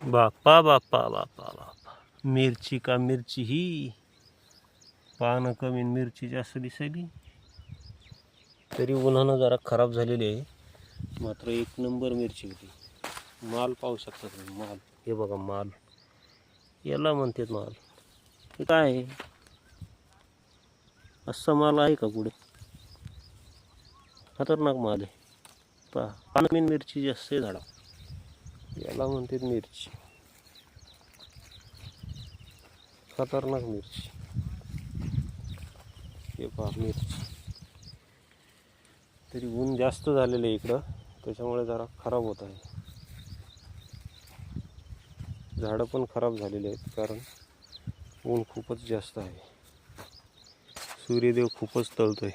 बाप्पा बाप्पा बाप्पा बाप्पा, मिरची का मिरची ही, पानं कमी मिरची जास्त दिसायली. तरी उन्हानं जरा खराब झालेली आहे, मात्र एक नंबर मिरची होती. माल पाहू शकता तुम्ही, माल हे बघा, माल याला म्हणतात माल. हे काय आहे, असा माल आहे का कुठे? खतरनाक माल आहे. पहा, पानं मिरची जास्त आहे झाडा, याला म्हणतात मिरची. खतरनाक मिरची. हे पहा मिरची. तरी ऊन जास्त झालेलं आहे इकडं, त्याच्यामुळे जरा खराब होत आहे. झाडं पण खराब झालेली आहेत, कारण ऊन खूपच जास्त आहे. सूर्यदेव खूपच तळतोय.